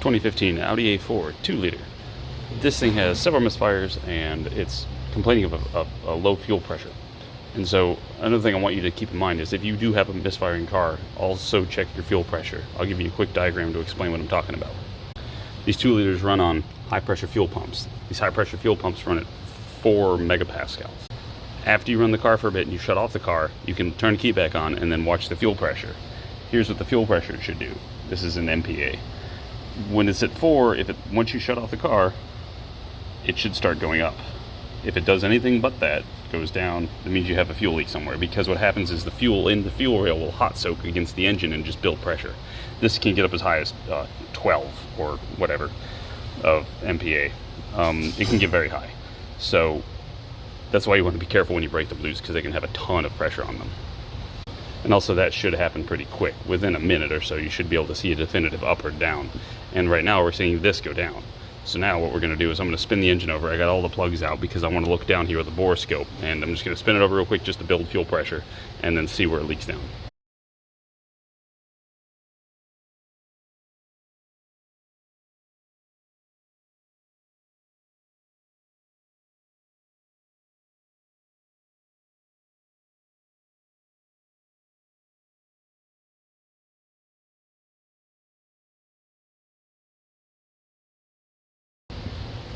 2015 Audi A4 2-liter. This thing has several misfires and it's complaining of a low fuel pressure. And so another thing I want you to keep in mind is if you do have a misfiring car, also check your fuel pressure. I'll give you a quick diagram to explain what I'm talking about. These 2 liters run on high pressure fuel pumps. These high pressure fuel pumps run at 4 megapascals. After you run the car for a bit and you shut off the car, you can turn the key back on and then watch the fuel pressure. Here's what the fuel pressure should do. This is an MPA. When it's at 4, once you shut off the car, it should start going up. If it does anything but that, goes down, that means you have a fuel leak somewhere, because what happens is the fuel in the fuel rail will hot soak against the engine and just build pressure. This can get up as high as 12 or whatever of MPa. It can get very high. So that's why you want to be careful when you break them loose, because they can have a ton of pressure on them. And also that should happen pretty quick. Within a minute or so, you should be able to see a definitive up or down. And right now we're seeing this go down. So now what we're going to do is I'm going to spin the engine over. I got all the plugs out because I want to look down here with a borescope, and I'm just going to spin it over real quick just to build fuel pressure and then see where it leaks down.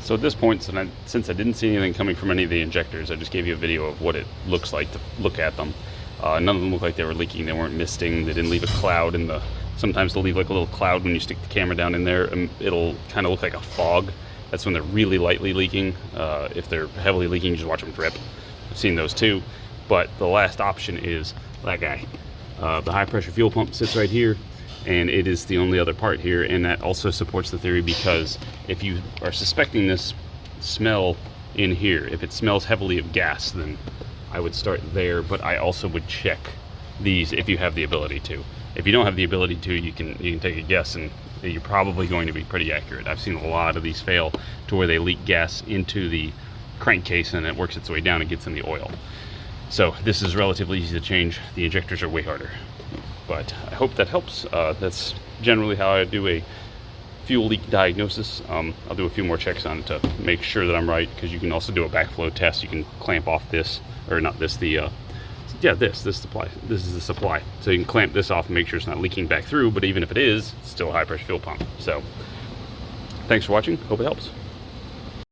So at this point, since I didn't see anything coming from any of the injectors, I just gave you a video of what it looks like to look at them. None of them look like they were leaking. They weren't misting. They didn't leave a cloud in the... Sometimes they'll leave like a little cloud when you stick the camera down in there, and it'll kind of look like a fog. That's when they're really lightly leaking. If they're heavily leaking, just watch them drip. I've seen those too. But the last option is that guy. The high pressure fuel pump sits right here, and it is the only other part here, and that also supports the theory, because if you are suspecting this smell in here, if it smells heavily of gas, then I would start there, but I also would check these if you have the ability to. If you don't have the ability to, you can take a guess, and you're probably going to be pretty accurate. I've seen a lot of these fail to where they leak gas into the crankcase and it works its way down and gets in the oil. So this is relatively easy to change. The injectors are way harder. But I hope that helps. That's generally how I do a fuel leak diagnosis. I'll do a few more checks on it to make sure that I'm right, because you can also do a backflow test. You can clamp off this, or not this, this supply. This is the supply. So you can clamp this off and make sure it's not leaking back through, but even if it is, it's still a high pressure fuel pump. So thanks for watching. Hope it helps.